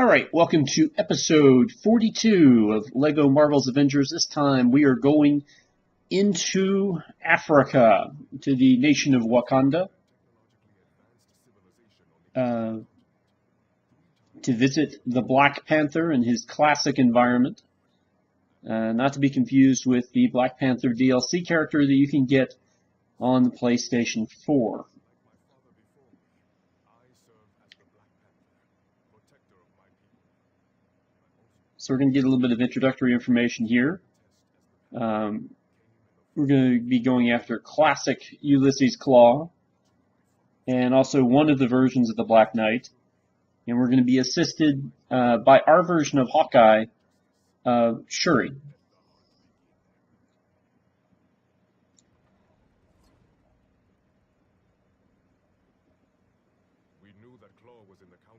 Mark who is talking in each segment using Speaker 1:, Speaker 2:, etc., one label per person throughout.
Speaker 1: Alright, welcome to episode 42 of LEGO Marvel's Avengers. This time we are going into Africa, to the nation of Wakanda, to visit the Black Panther in his classic environment. Not to be confused with the Black Panther DLC character that you can get on the PlayStation 4. So we're going to get a little bit of introductory information here. We're going to be going after classic Ulysses Claw, and also one of the versions of the Black Knight. And we're going to be assisted by our version of Hawkeye, Shuri.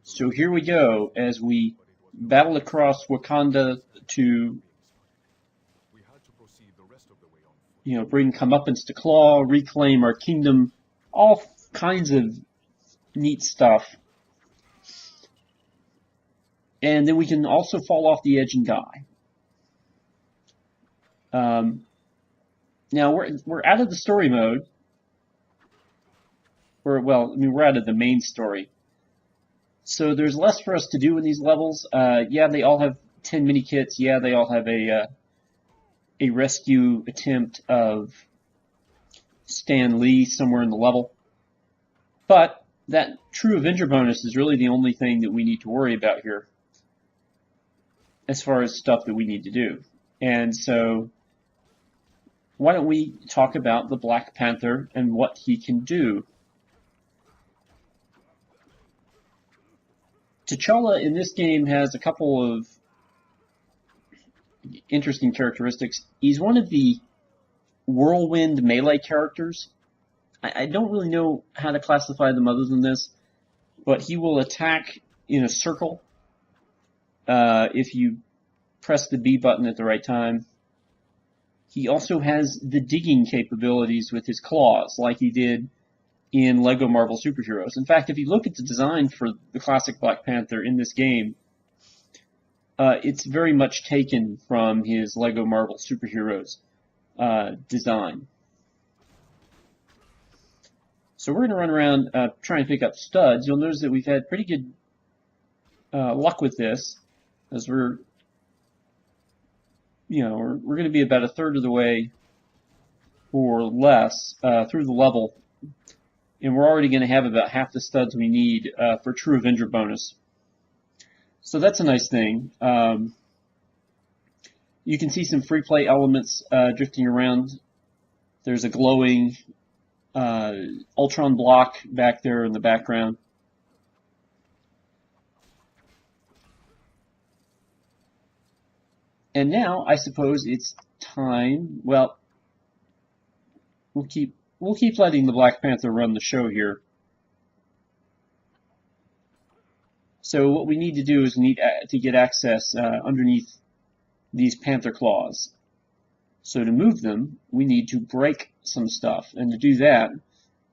Speaker 1: So here we go as we battle across Wakanda to, bring comeuppance to Claw, reclaim our kingdom, all kinds of neat stuff. And then we can also fall off the edge and die. Now we're out of the story mode. We're out of the main story. So there's less for us to do in these levels. Yeah, they all have 10 mini kits. Yeah, they all have a rescue attempt of Stan Lee somewhere in the level. But that true Avenger bonus is really the only thing that we need to worry about here as far as stuff that we need to do. And so why don't we talk about the Black Panther and what he can do. T'Challa in this game has a couple of interesting characteristics. He's one of the whirlwind melee characters. I don't really know how to classify them other than this, but he will attack in a circle if you press the B button at the right time. He also has the digging capabilities with his claws, like he did in LEGO Marvel Superheroes. In fact, if you look at the design for the classic Black Panther in this game, it's very much taken from his LEGO Marvel Superheroes design. So we're going to run around trying to pick up studs. You'll notice that we've had pretty good luck with this, as we're going to be about a third of the way or less through the level. And we're already going to have about half the studs we need for True Avenger bonus. So that's a nice thing. You can see some free play elements drifting around. There's a glowing Ultron block back there in the background. And now I suppose it's time. Well, we'll keep letting the Black Panther run the show here. So what we need to do is we need to get access underneath these Panther claws. So to move them, we need to break some stuff. And to do that,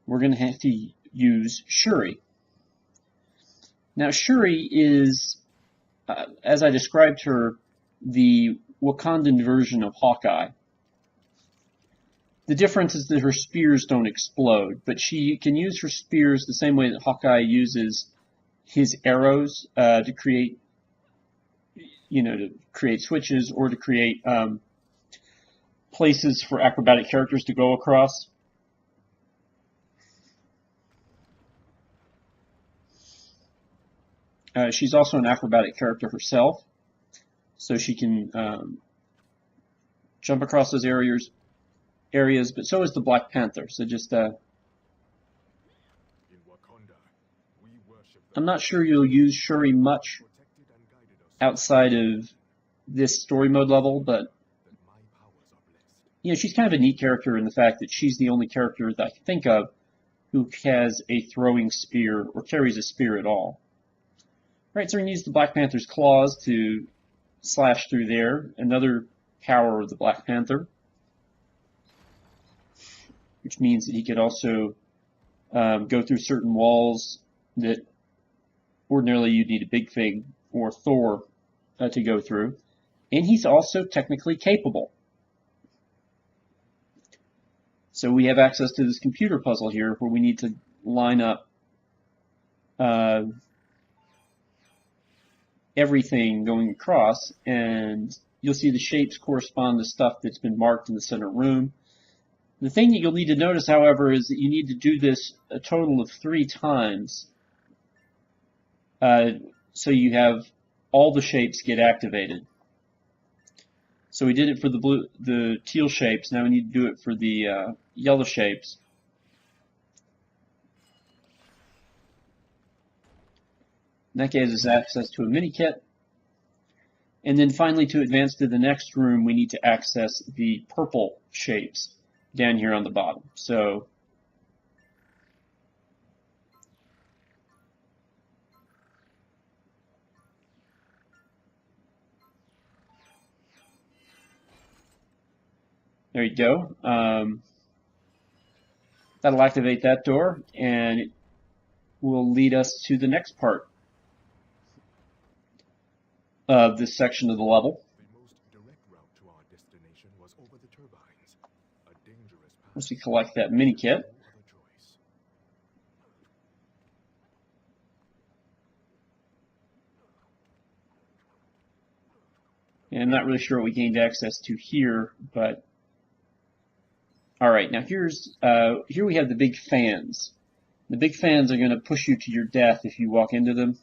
Speaker 1: we're going to have to use Shuri. Now Shuri is, as I described her, the Wakandan version of Hawkeye. The difference is that her spears don't explode, but she can use her spears the same way that Hawkeye uses his arrows to create, switches or to create places for acrobatic characters to go across. She's also an acrobatic character herself, so she can jump across those areas, but so is the Black Panther. So just, I'm not sure you'll use Shuri much outside of this story mode level, but she's kind of a neat character in the fact that she's the only character that I can think of who has a throwing spear or carries a spear at all. All right, so we're going to use the Black Panther's claws to slash through there. Another power of the Black Panther, which means that he could also go through certain walls that ordinarily you'd need a big thing or Thor to go through. And he's also technically capable. So we have access to this computer puzzle here where we need to line up everything going across, and you'll see the shapes correspond to stuff that's been marked in the center room. The thing that you'll need to notice, however, is that you need to do this a total of 3 times. So you have all the shapes get activated. So we did it for the teal shapes. Now we need to do it for the yellow shapes. And that gives us access to a mini kit. And then finally, to advance to the next room, we need to access the purple shapes down here on the bottom. So there you go. That'll activate that door, and it will lead us to the next part of this section of the level.
Speaker 2: The most direct route to our destination was over the turbines. A dangerous path.
Speaker 1: Once we collect that mini kit,
Speaker 2: No other choice.
Speaker 1: and I'm not really sure what we gained access to here, but all right. Now here we have the big fans. The big fans are going to push you to your death if you walk into them.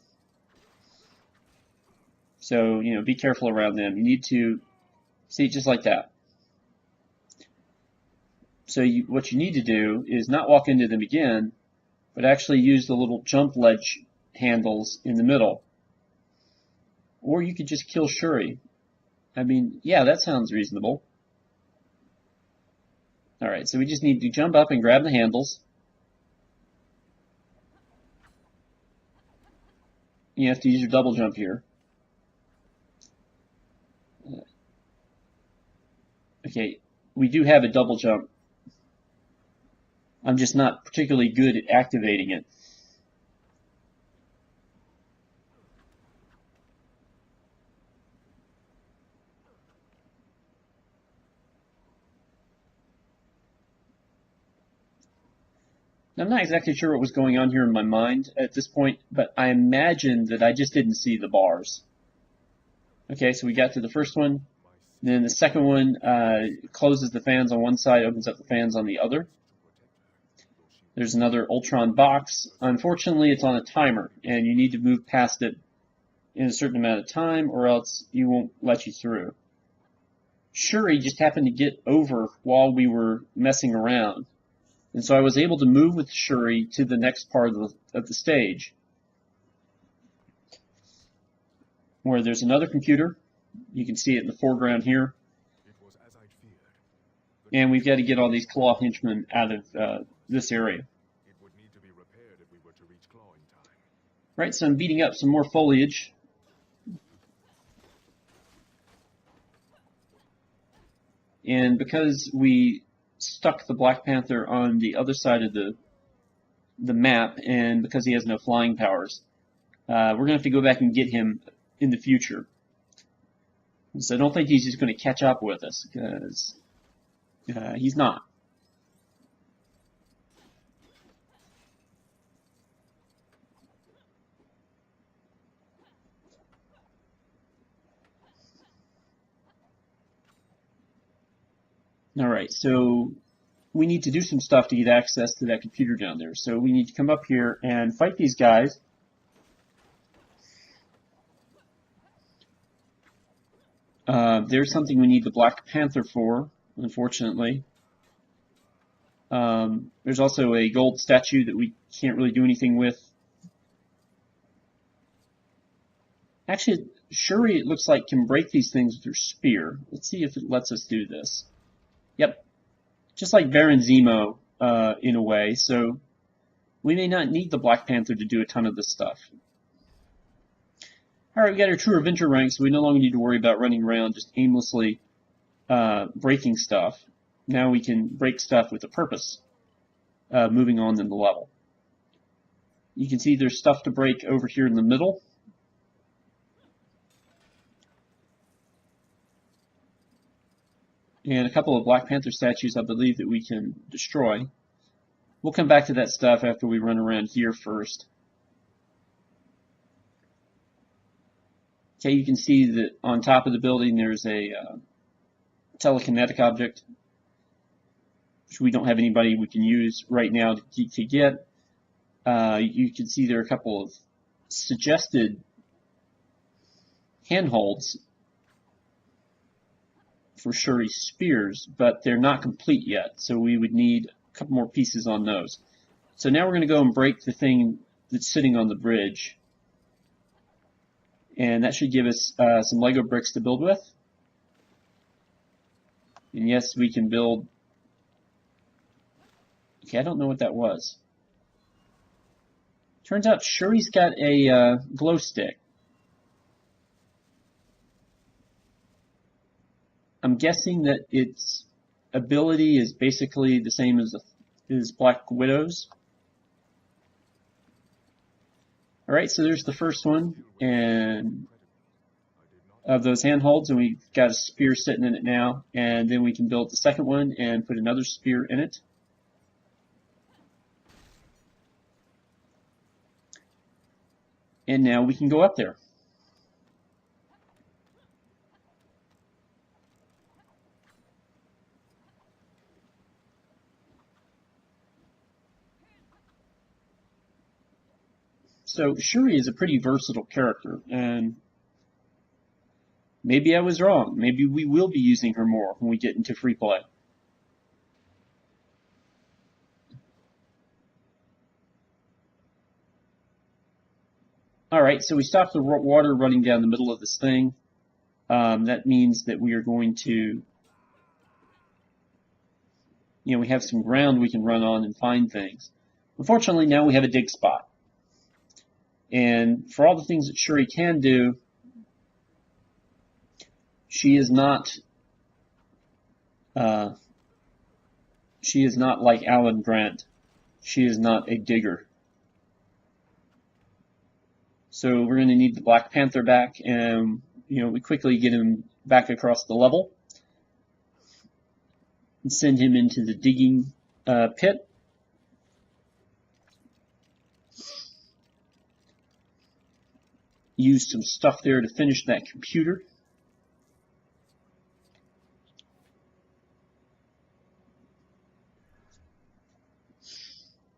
Speaker 1: So, be careful around them. You need to see just like that. So what you need to do is not walk into them again, but actually use the little jump ledge handles in the middle. Or you could just kill Shuri. I mean, yeah, that sounds reasonable. All right, so we just need to jump up and grab the handles. You have to use your double jump here. Okay, we do have a double jump. I'm just not particularly good at activating it. I'm not exactly sure what was going on here in my mind at this point, but I imagine that I just didn't see the bars. Okay, so we got to the first one. Then the second one closes the fans on one side, opens up the fans on the other. There's another Ultron box. Unfortunately, it's on a timer, and you need to move past it in a certain amount of time, or else you won't let you through. Shuri just happened to get over while we were messing around. And so I was able to move with Shuri to the next part of the stage, where there's another computer. You can see it in the foreground here.
Speaker 2: It was as I'd feared.
Speaker 1: And we've got to get all these claw henchmen out of this area.
Speaker 2: It would need to be repaired if we were to reach Claw in time.
Speaker 1: Right, so I'm beating up some more foliage. And because we stuck the Black Panther on the other side of the map, and because he has no flying powers, we're going to have to go back and get him in the future. So I don't think he's just going to catch up with us, because he's not. All right, so we need to do some stuff to get access to that computer down there. So we need to come up here and fight these guys. There's something we need the Black Panther for, unfortunately. There's also a gold statue that we can't really do anything with. Actually, Shuri, it looks like, can break these things with her spear. Let's see if it lets us do this. Yep. Just like Baron Zemo, in a way. So we may not need the Black Panther to do a ton of this stuff. Alright, we got our True Avenger rank, so we no longer need to worry about running around just aimlessly breaking stuff. Now we can break stuff with a purpose, moving on in the level. You can see there's stuff to break over here in the middle. and a couple of Black Panther statues I believe that we can destroy. We'll come back to that stuff after we run around here first. Okay, you can see that on top of the building there's a telekinetic object, which we don't have anybody we can use right now to get. You can see there are a couple of suggested handholds for Shuri's spears, but they're not complete yet, so we would need a couple more pieces on those. So now we're going to go and break the thing that's sitting on the bridge, and that should give us some Lego bricks to build with. And yes, we can build. Okay, I don't know what that was. Turns out Shuri's got a glow stick. I'm guessing that its ability is basically the same as Black Widow's. Alright, so there's the first one and of those handholds, and we've got a spear sitting in it now, and then we can build the second one and put another spear in it. And now we can go up there. So Shuri is a pretty versatile character, and maybe I was wrong. Maybe we will be using her more when we get into free play. Alright, so we stopped the water running down the middle of this thing. That means that we are going to, we have some ground we can run on and find things. Unfortunately, now we have a dig spot. And for all the things that Shuri can do, she is not like Alan Grant. She is not a digger. So we're going to need the Black Panther back, and we quickly get him back across the level and send him into the digging pit. Use some stuff there to finish that computer.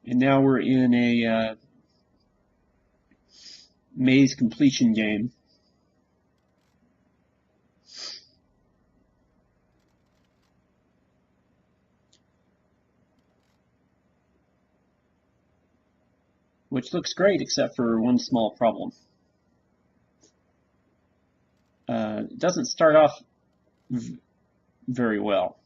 Speaker 1: And now we're in a maze completion game. Which looks great except for one small problem. It doesn't start off very well.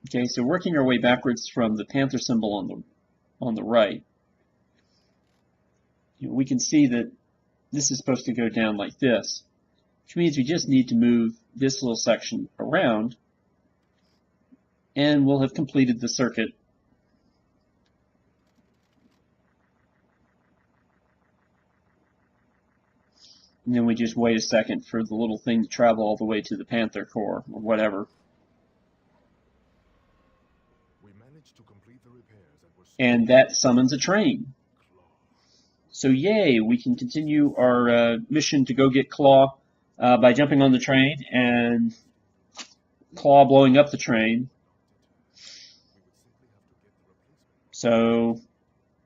Speaker 1: Okay, so working our way backwards from the Panther symbol on the right, we can see that this is supposed to go down like this, which means we just need to move this little section around, and we'll have completed the circuit. And then we just wait a second for the little thing to travel all the way to the Panther core, or whatever.
Speaker 2: We managed to complete the repairs that were
Speaker 1: And that summons a train. So yay, we can continue our mission to go get Claw by jumping on the train and Claw blowing up the train. So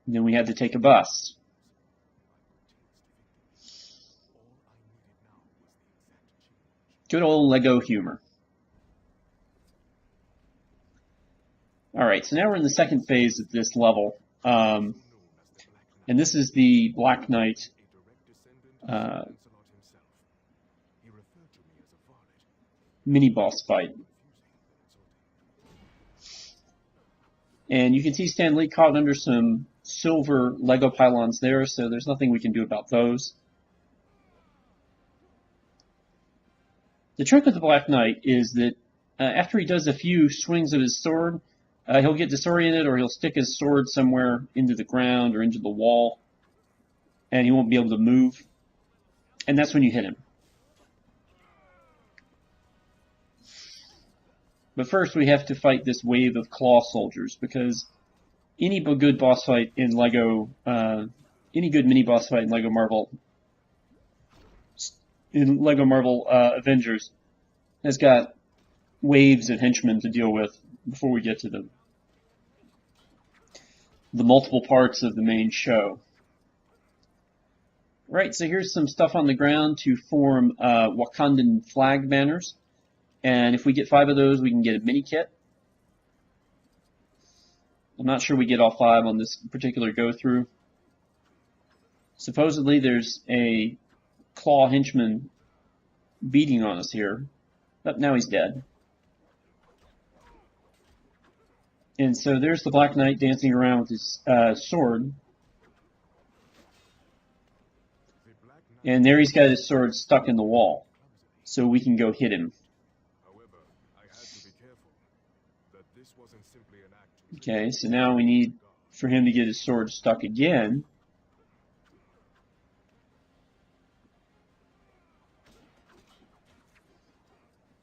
Speaker 1: then we had to take a bus. Good old Lego humor. Alright, so now we're in the second phase of this level. And this is the Black Knight mini-boss fight. And you can see Stan Lee caught under some silver Lego pylons there, so there's nothing we can do about those. The trick with the Black Knight is that after he does a few swings of his sword, he'll get disoriented, or he'll stick his sword somewhere into the ground or into the wall, and he won't be able to move. And that's when you hit him. But first we have to fight this wave of claw soldiers, because any good boss fight in Lego, any good mini boss fight in Lego Marvel Avengers has got waves of henchmen to deal with before we get to the multiple parts of the main show. Right, so here's some stuff on the ground to form Wakandan flag banners. And if we get 5 of those, we can get a mini kit. I'm not sure we get all 5 on this particular go-through. Supposedly there's a claw henchman beating on us here. But now he's dead. And so there's the Black Knight dancing around with his sword. And there he's got his sword stuck in the wall. So we can go hit him. Okay, so now we need for him to get his sword stuck again.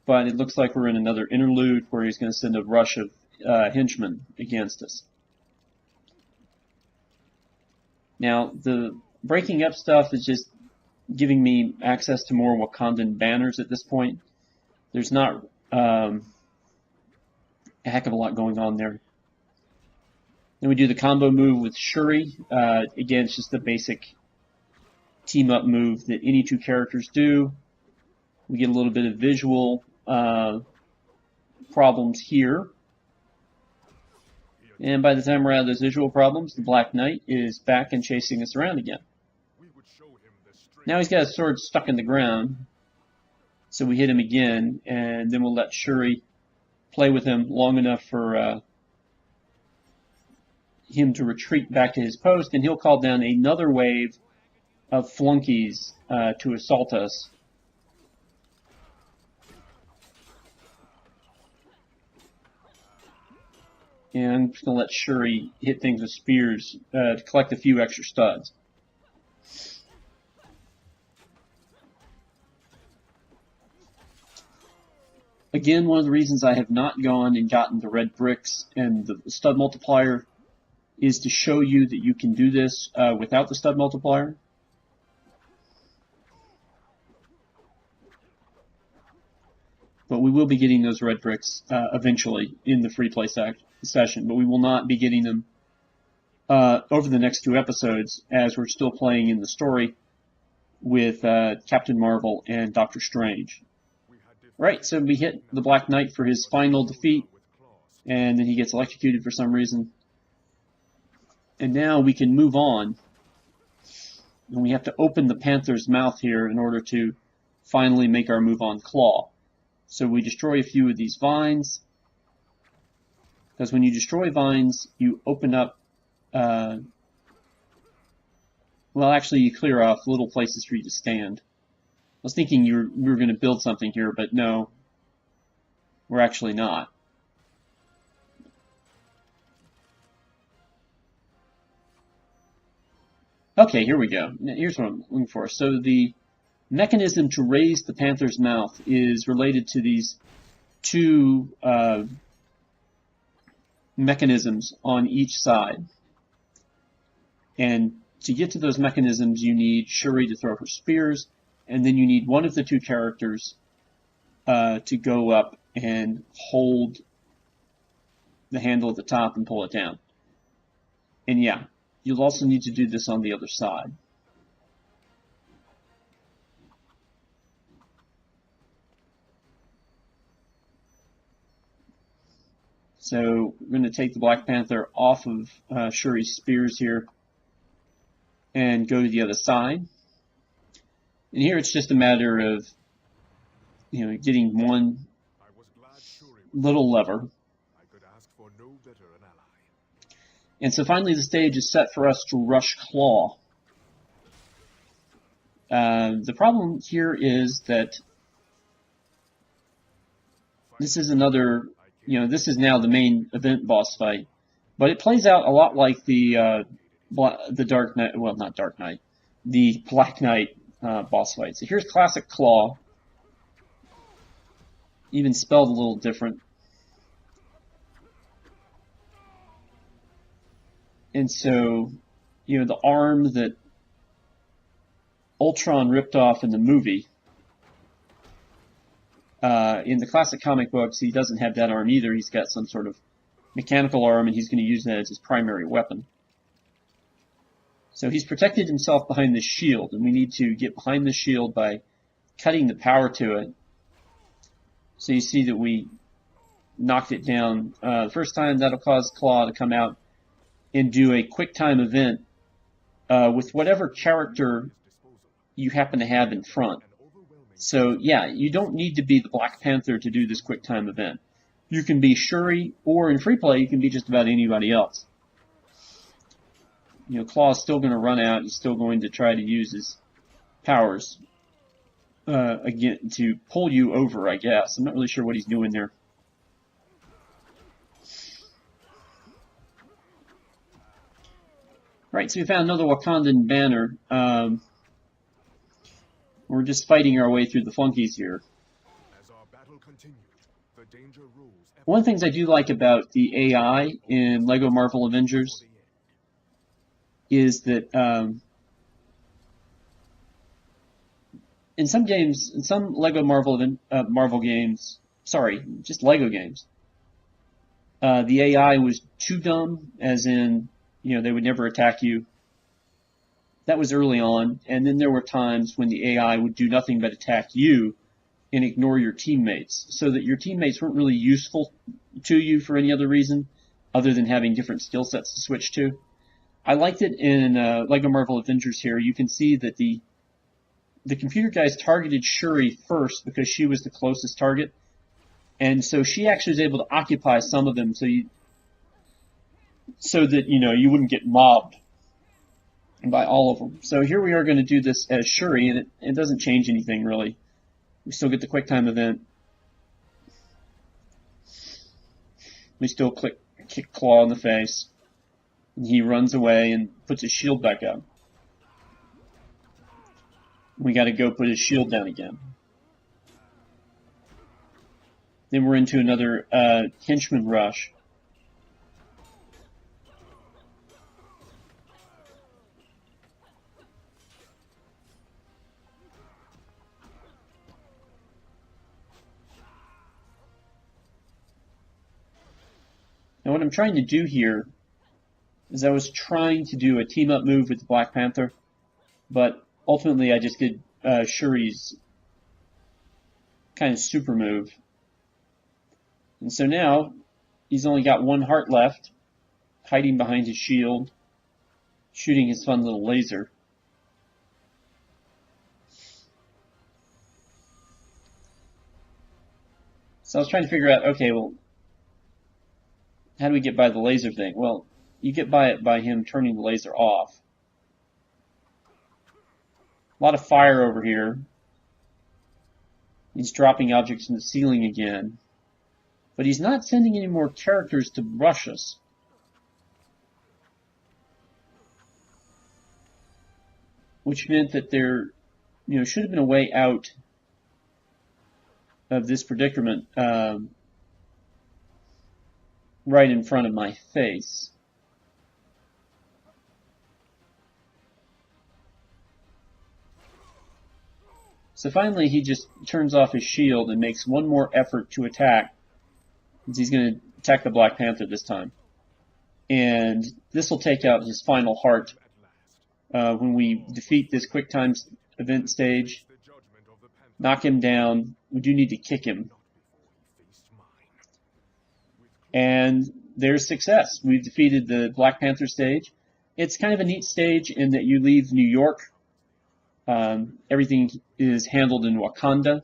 Speaker 1: But it looks like we're in another interlude where he's going to send a rush of henchmen against us. Now, the breaking up stuff is just giving me access to more Wakandan banners at this point. There's not a heck of a lot going on there. Then we do the combo move with Shuri. Again, it's just the basic team-up move that any 2 characters do. We get a little bit of visual problems here. And by the time we're out of those visual problems, the Black Knight is back and chasing us around again. Now he's got his sword stuck in the ground. So we hit him again, and then we'll let Shuri play with him long enough for him to retreat back to his post, and he'll call down another wave of flunkies to assault us. And I'm just going to let Shuri hit things with spears to collect a few extra studs. Again, one of the reasons I have not gone and gotten the red bricks and the stud multiplier is to show you that you can do this without the stud multiplier. But we will be getting those red bricks eventually in the free play session, but we will not be getting them over the next 2 episodes as we're still playing in the story with Captain Marvel and Doctor Strange. Right, so we hit the Black Knight for his final defeat, and then he gets electrocuted for some reason. And now we can move on. And we have to open the Panther's mouth here in order to finally make our move on Claw. So we destroy a few of these vines. Because when you destroy vines, you open up... well, actually, you clear off little places for you to stand. I was thinking we were going to build something here, but no. We're actually not. Okay, here we go. Here's what I'm looking for. So the mechanism to raise the Panther's mouth is related to these 2 mechanisms on each side. And to get to those mechanisms, you need Shuri to throw her spears, and then you need one of the 2 characters to go up and hold the handle at the top and pull it down. And yeah, you'll also need to do this on the other side. So we're going to take the Black Panther off of Shuri's spears here and go to the other side. And here it's just a matter of, getting one little lever. And so finally the stage is set for us to rush Claw. The problem here is that this is another, this is now the main event boss fight. But it plays out a lot like the Dark Knight, well, not Dark Knight, the Black Knight boss fight. So here's classic Claw, even spelled a little different. And so, the arm that Ultron ripped off in the movie, in the classic comic books, he doesn't have that arm either. He's got some sort of mechanical arm, and he's going to use that as his primary weapon. So he's protected himself behind this shield, and we need to get behind the shield by cutting the power to it. So you see that we knocked it down. The first time, that'll cause Claw to come out and do a quick time event with whatever character you happen to have in front. So yeah, you don't need to be the Black Panther to do this quick time event. You can be Shuri, or in free play, you can be just about anybody else. Claw's still going to run out. He's still going to try to use his powers again to pull you over, I guess. I'm not really sure what he's doing there. Right, so we found another Wakandan banner. We're just fighting our way through the flunkies here.
Speaker 2: As our battle continued, the danger rules.
Speaker 1: One of the things I do like about the AI in LEGO Marvel Avengers is that in some games, in some LEGO Marvel games, sorry, just LEGO games, the AI was too dumb, as in, they would never attack you. That was early on, and then there were times when the AI would do nothing but attack you and ignore your teammates, so that your teammates weren't really useful to you for any other reason other than having different skill sets to switch to. I liked it in LEGO Marvel Avengers here. You can see that the computer guys targeted Shuri first because she was the closest target, and so she actually was able to occupy some of them so that you wouldn't get mobbed by all of them. So here we are going to do this as Shuri, and it doesn't change anything really. We still get the quick time event. We still kick Claw in the face. And he runs away and puts his shield back up. We got to go put his shield down again. Then we're into another henchman rush. Now what I'm trying to do here is I was trying to do a team-up move with the Black Panther, but ultimately I just did Shuri's kind of super move. And so now he's only got one heart left, hiding behind his shield, shooting his fun little laser. So I was trying to figure out, okay, well, how do we get by the laser thing? Well, you get by it by him turning the laser off. A lot of fire over here. He's dropping objects from the ceiling again. But he's not sending any more characters to rush us. Which meant that there, should have been a way out of this predicament right in front of my face. So finally he just turns off his shield and makes one more effort to attack. He's going to attack the Black Panther this time. And this will take out his final heart when we defeat this quick time event stage. Knock him down. We do need to kick him. And there's success. We've defeated the Black Panther stage. It's kind of a neat stage in that you leave New York. Everything is handled in Wakanda.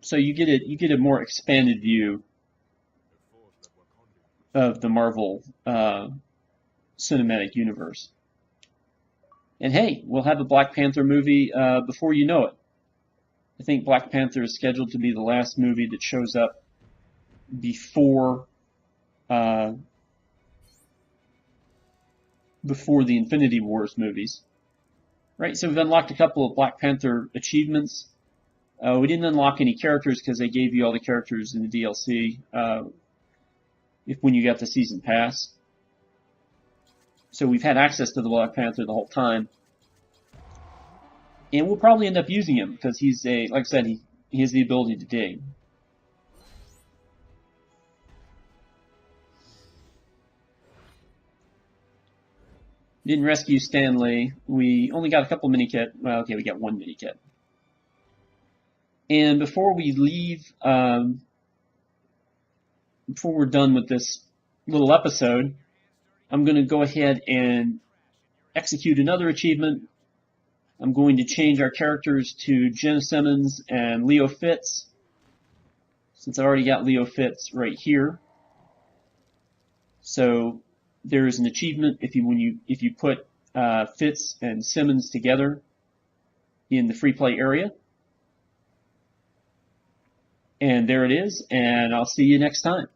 Speaker 1: So you get a more expanded view of the Marvel cinematic universe. And hey, we'll have a Black Panther movie before you know it. I think Black Panther is scheduled to be the last movie that shows up before the Infinity Wars movies. Right, so we've unlocked a couple of Black Panther achievements. We didn't unlock any characters because they gave you all the characters in the DLC when you got the season pass. So we've had access to the Black Panther the whole time. And we'll probably end up using him because he's like I said, he has the ability to dig. Didn't rescue Stanley. We only got a couple mini kit. Well, okay, we got one mini kit. And before we leave, before we're done with this little episode, I'm going to go ahead and execute another achievement. I'm going to change our characters to FitzSimmons and Leo Fitz, since I already got Leo Fitz right here. So there is an achievement if you put Fitz and Simmons together in the free play area. And there it is, and I'll see you next time.